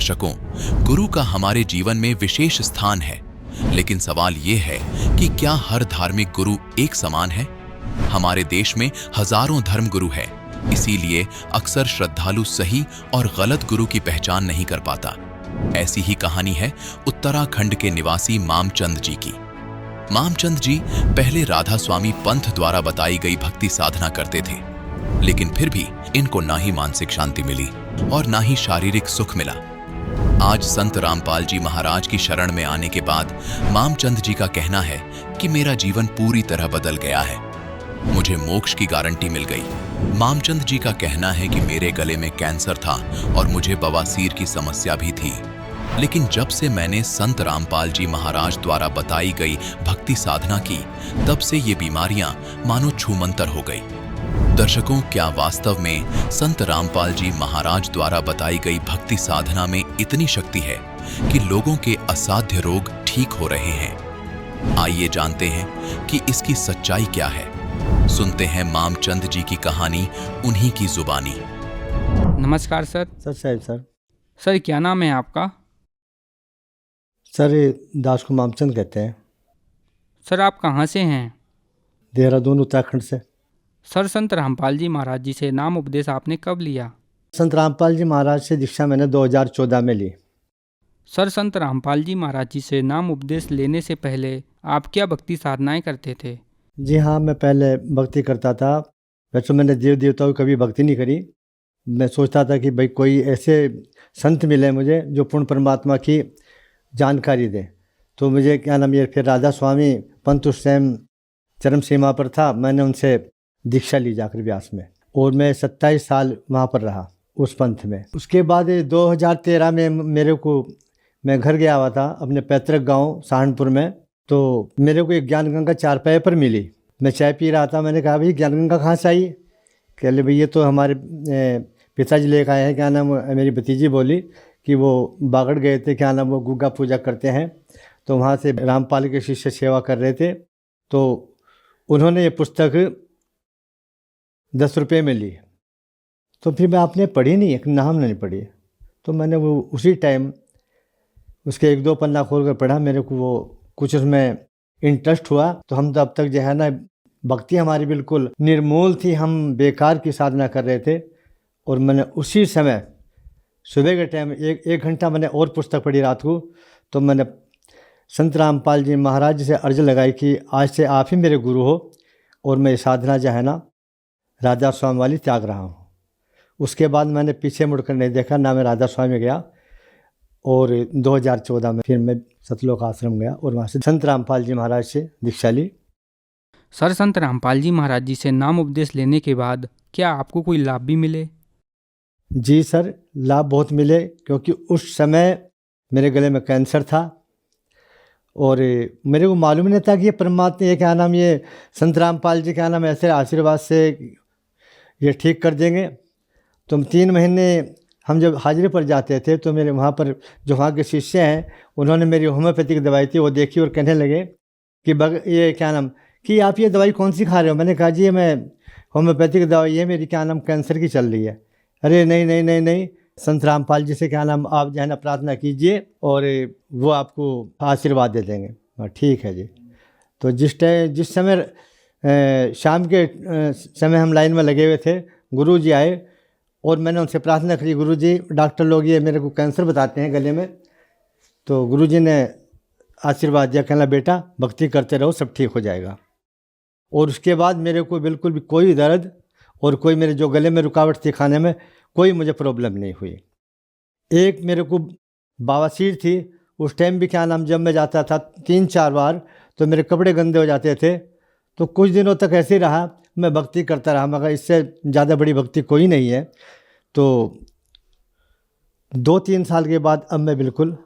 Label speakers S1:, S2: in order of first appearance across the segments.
S1: दर्शकों, गुरु का हमारे जीवन में विशेष स्थान है, लेकिन सवाल ये है कि क्या हर धार्मिक गुरु एक समान है? हमारे देश में हजारों धर्म गुरु हैं, इसीलिए अक्सर श्रद्धालु सही और गलत गुरु की पहचान नहीं कर पाता। ऐसी ही कहानी है उत्तराखंड के निवासी मामचंद जी की। मामचंद जी पहले राधा स्वामी पंथ द्वारा बताई गई भक्ति साधना करते थे, लेकिन फिर भी इनको ना ही मानसिक शांति मिली और ना ही शारीरिक सुख मिला। आज संत रामपाल जी महाराज की शरण में आने के बाद मामचंद जी का कहना है कि मेरा जीवन पूरी तरह बदल गया है, मुझे मोक्ष की गारंटी मिल गई। मामचंद जी का कहना है कि मेरे गले में कैंसर था और मुझे बवासीर की समस्या भी थी, लेकिन जब से मैंने संत रामपाल जी महाराज द्वारा बताई गई भक्ति साधना की, तब से ये बीमारियां मानो छूमंतर हो गई। दर्शकों, क्या वास्तव में संत रामपाल जी महाराज द्वारा बताई गई भक्ति साधना में इतनी शक्ति है कि लोगों के असाध्य रोग ठीक हो रहे हैं? आइए जानते हैं कि इसकी सच्चाई क्या है। सुनते हैं मामचंद जी की कहानी उन्हीं की जुबानी।
S2: नमस्कार सर।
S3: साहब सर।
S2: सर क्या नाम है आपका?
S3: सर दास को मामचंद कहते हैं।
S2: सर आप कहाँ से हैं?
S3: देहरादून उत्तराखंड से।
S2: सर संत रामपाल जी महाराज जी से नाम उपदेश आपने कब लिया?
S3: संत रामपाल जी महाराज से दीक्षा मैंने 2014 में ली।
S2: सर संत रामपाल जी महाराज जी से नाम उपदेश लेने से पहले आप क्या भक्ति साधनाएं करते थे?
S3: जी हाँ, मैं पहले भक्ति करता था। वैसे मैंने देव देवताओं की कभी भक्ति नहीं करी। मैं सोचता था कि भाई कोई ऐसे संत मिले मुझे जो पूर्ण परमात्मा की जानकारी दें। तो मुझे क्या नाम, ये फिर राधा स्वामी पंथ उस टाइम चरम सीमा पर था। मैंने उनसे दीक्षा ली जाकर व्यास में, और मैं 27 साल वहाँ पर रहा उस पंथ में। उसके बाद 2013 में मैं घर गया हुआ था अपने पैतृक गांव सहारनपुर में। तो मेरे को एक ज्ञान गंगा चारपाई पर मिली। मैं चाय पी रहा था, मैंने कहा भाई ज्ञान गंगा कहाँ से आई? कह ले भाई ये तो हमारे पिताजी लेकर आए हैं। क्या नाम, मेरी भतीजी बोली कि वो बागड़ गए थे, क्या नाम, वो गुग्गा पूजा करते हैं, तो वहाँ से रामपाल के शिष्य सेवा कर रहे थे, तो उन्होंने ये पुस्तक 10 रुपये में ली। तो फिर मैं आपने पढ़ी नहीं, एक नाम नहीं पढ़ी। तो मैंने वो उसी टाइम उसके 1-2 पन्ना खोल कर पढ़ा। मेरे को वो कुछ उसमें इंटरेस्ट हुआ। तो हम तो अब तक जो है ना, भक्ति हमारी बिल्कुल निर्मूल थी, हम बेकार की साधना कर रहे थे। और मैंने उसी समय सुबह के टाइम एक घंटा मैंने और पुस्तक पढ़ी रात को। तो मैंने संत रामपाल जी महाराज से अर्ज लगाई कि आज से आप ही मेरे गुरु हो, और मैं ये साधना जो है ना राधा स्वामी वाली त्याग रहा हूँ। उसके बाद मैंने पीछे मुड़कर नहीं देखा, ना मैं राधा स्वामी में गया। और 2014 में फिर मैं सतलोक आश्रम गया और वहाँ से संत रामपाल जी महाराज से दीक्षा ली।
S2: सर संत रामपाल जी महाराज जी से नाम उपदेश लेने के बाद क्या आपको कोई लाभ भी मिले?
S3: जी सर, लाभ बहुत मिले, क्योंकि उस समय मेरे गले में कैंसर था और मेरे को मालूम नहीं था कि ये परमात्मा, ये क्या नाम, ये संत रामपाल जी क्या नाम ऐसे आशीर्वाद से ये ठीक कर देंगे। तो 3 महीने हम जब हाजिरी पर जाते थे, तो मेरे वहाँ पर जो वहाँ के शिष्य हैं, उन्होंने मेरी होम्योपैथिक दवाई थी वो देखी और कहने लगे कि ये क्या नाम, कि आप ये दवाई कौन सी खा रहे हो? मैंने कहा जी ये मैं होम्योपैथिक दवाई है मेरी, क्या नाम, कैंसर की चल रही है। अरे नहीं नहीं नहीं नहीं, संत रामपाल जी से क्या नाम आप जो है ना प्रार्थना कीजिए और वो आपको आशीर्वाद दे देंगे। ठीक है जी। तो जिस समय शाम के समय हम लाइन में लगे हुए थे, गुरु जी आए और मैंने उनसे प्रार्थना करी, गुरु जी डॉक्टर लोग ये मेरे को कैंसर बताते हैं गले में। तो गुरु जी ने आशीर्वाद दिया, कहना बेटा भक्ति करते रहो, सब ठीक हो जाएगा। और उसके बाद मेरे को बिल्कुल भी कोई दर्द और कोई मेरे जो गले में रुकावट थी खाने में, कोई मुझे प्रॉब्लम नहीं हुई। एक मेरे को बवासीर थी, उस टाइम भी क्या नाम, जब मैं जाता था 3-4 बार तो मेरे कपड़े गंदे हो जाते थे। तो कुछ दिनों तक ऐसे ही रहा, मैं भक्ति करता रहा, मगर इससे ज़्यादा बड़ी भक्ति कोई नहीं है। तो 2-3 साल के बाद अब मैं बिल्कुल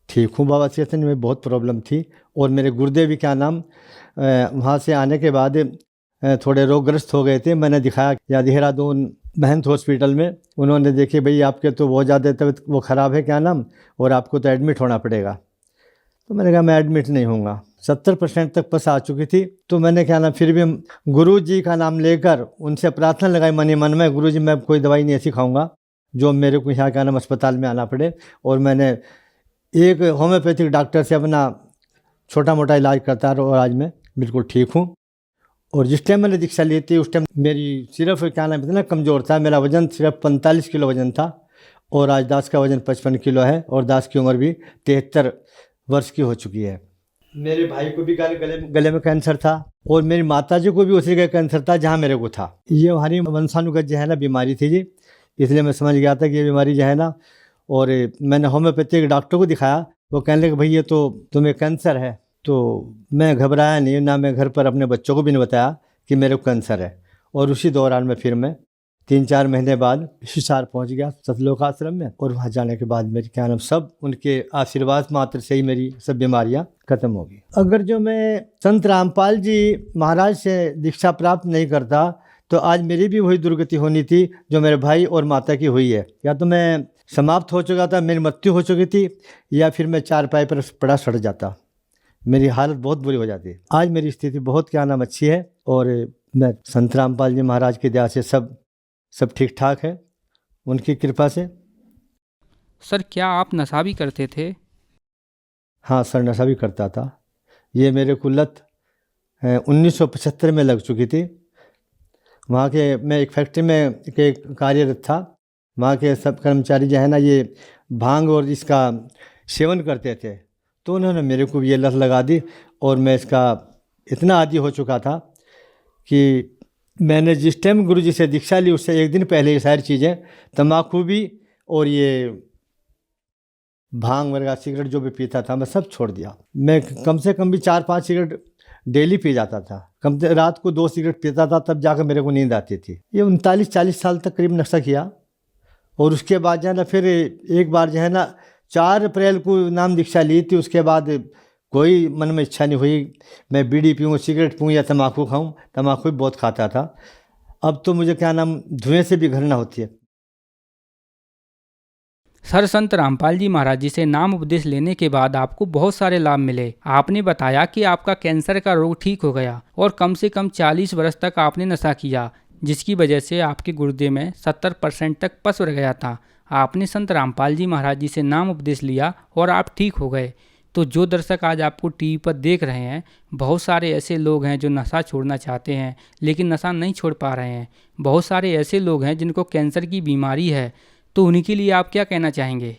S3: ठीक हूँ। बवासीर में बहुत प्रॉब्लम थी और मेरे गुर्दे भी क्या नाम वहाँ से आने के बाद थोड़े रोगग्रस्त हो गए थे। मैंने दिखाया या देहरादून महंत हॉस्पिटल में, उन्होंने देखे भाई आपके तो बहुत ज़्यादा तबीयत वो ख़राब है क्या नाम, और आपको तो एडमिट होना पड़ेगा। तो मैंने कहा मैं एडमिट नहीं होऊंगा। 70% तक पस आ चुकी थी। तो मैंने क्या नाम, फिर भी गुरु जी का नाम लेकर उनसे प्रार्थना लगाई मन ही मन में, गुरु जी मैं कोई दवाई नहीं ऐसी खाऊंगा जो मेरे को यहाँ क्या नाम अस्पताल में आना पड़े। और मैंने एक होम्योपैथिक डॉक्टर से अपना छोटा मोटा इलाज करता रहा और आज मैं बिल्कुल ठीक हूँ। और जिस टाइम मैंने दीक्षा ली थी उस टाइम मेरी सिर्फ क्या नाम इतना कमज़ोर था, मेरा वज़न सिर्फ 45 किलो वज़न था और आज दास का वज़न 55 किलो है और दास की उम्र भी 73 वर्ष की हो चुकी है। मेरे भाई को भी गले में कैंसर था और मेरी माताजी को भी उसी का कैंसर था जहाँ मेरे को था। ये हमारी वंशानुगत जो है ना बीमारी थी जी, इसलिए मैं समझ गया था कि ये बीमारी जो है ना। और मैंने होम्योपैथिक डॉक्टर को दिखाया, वो कहने लगे भाई ये तो तुम्हें कैंसर है। तो मैं घबराया नहीं, ना मैं घर पर अपने बच्चों को भी नहीं बताया कि मेरे को कैंसर है। और उसी दौरान में फिर मैं 3-4 महीने बाद हिसार पहुंच गया सतलोक आश्रम में। और वहाँ जाने के बाद मेरी क्या नाम सब उनके आशीर्वाद मात्र से ही मेरी सब बीमारियाँ खत्म हो गई। अगर जो मैं संत रामपाल जी महाराज से दीक्षा प्राप्त नहीं करता तो आज मेरी भी वही दुर्गति होनी थी जो मेरे भाई और माता की हुई है। या तो मैं समाप्त हो चुका था, मेरी मृत्यु हो चुकी थी, या फिर मैं चारपाई पर पड़ा सड़ जाता, मेरी हालत बहुत बुरी हो जाती। आज मेरी स्थिति बहुत क्या नाम अच्छी है और मैं संत रामपाल जी महाराज की दया से सब ठीक ठाक है, उनकी कृपा से।
S2: सर क्या आप नशा भी करते थे?
S3: हाँ सर, नशा भी करता था। ये मेरे को लत 1975 में लग चुकी थी। वहाँ के मैं एक फैक्ट्री में के कार्यरत था। वहाँ के सब कर्मचारी जो है ना ये भांग और इसका सेवन करते थे, तो उन्होंने मेरे को भी ये लत लगा दी और मैं इसका इतना आदी हो चुका था कि मैंने जिस टाइम गुरुजी से दीक्षा ली उससे एक दिन पहले ये सारी चीज़ें, तम्बाकू भी और ये भांग वगैरह सिगरेट जो भी पीता था मैं सब छोड़ दिया। मैं कम से कम भी 4-5 सिगरेट डेली पी जाता था, कम से रात को 2 सिगरेट पीता था, तब जाकर मेरे को नींद आती थी। ये 39-40 साल तक करीब नशा किया। और उसके बाद जो है ना फिर एक बार जो है ना 4 अप्रैल को नाम दीक्षा ली थी, उसके बाद कोई मन में इच्छा नहीं हुई मैं बीड़ी पीऊँ, सिगरेट पीऊँ या तम्बाकू खाऊँ। तम्बाकू भी बहुत खाता था। अब तो मुझे क्या नाम धुएं से भी घृणा होती है।
S2: सर संत रामपाल जी महाराज जी से नाम उपदेश लेने के बाद आपको बहुत सारे लाभ मिले। आपने बताया कि आपका कैंसर का रोग ठीक हो गया और कम से कम 40 वर्ष तक आपने नशा किया, जिसकी वजह से आपके गुर्दे में 70% तक पस रह गया था। आपने संत रामपाल जी महाराज जी से नाम उपदेश लिया और आप ठीक हो गए। तो जो दर्शक आज आपको टीवी पर देख रहे हैं, बहुत सारे ऐसे लोग हैं जो नशा छोड़ना चाहते हैं लेकिन नशा नहीं छोड़ पा रहे हैं। बहुत सारे ऐसे लोग हैं जिनको कैंसर की बीमारी है, तो उन्हीं के लिए आप क्या कहना चाहेंगे?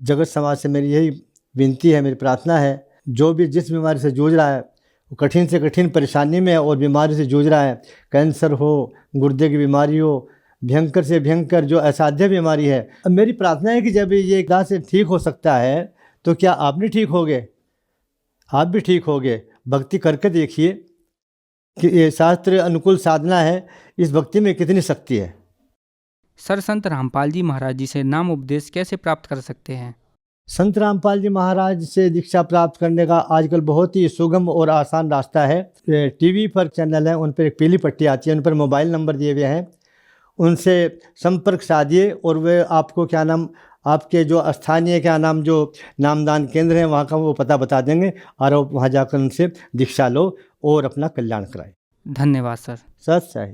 S3: जगत समाज से मेरी यही विनती है, मेरी प्रार्थना है, जो भी जिस बीमारी से जूझ रहा है, वो कठिन से कठिन परेशानी में और बीमारी से जूझ रहा है, कैंसर हो, गुर्दे की बीमारी हो, भयंकर से भयंकर जो असाध्य बीमारी है, अब मेरी प्रार्थना है कि जब ये एकदम से ठीक हो सकता है तो क्या आप भी ठीक होगे? आप भी ठीक होगे। भक्ति करके देखिए कि ये शास्त्र अनुकूल साधना है, इस भक्ति में कितनी शक्ति है।
S2: सर संत रामपाल जी महाराज जी से नाम उपदेश कैसे प्राप्त कर सकते हैं?
S3: संत रामपाल जी महाराज से दीक्षा प्राप्त करने का आजकल बहुत ही सुगम और आसान रास्ता है। टीवी पर चैनल है, उन पर एक पीली पट्टी आती है, उन पर मोबाइल नंबर दिए हुए हैं, उनसे संपर्क साधिए और वे आपको क्या नाम आपके जो स्थानीय क्या नाम जो नामदान केंद्र है वहाँ का वो पता बता देंगे और वहाँ जाकर उनसे दीक्षा लो और अपना कल्याण कराए।
S2: धन्यवाद सर।
S3: सच है।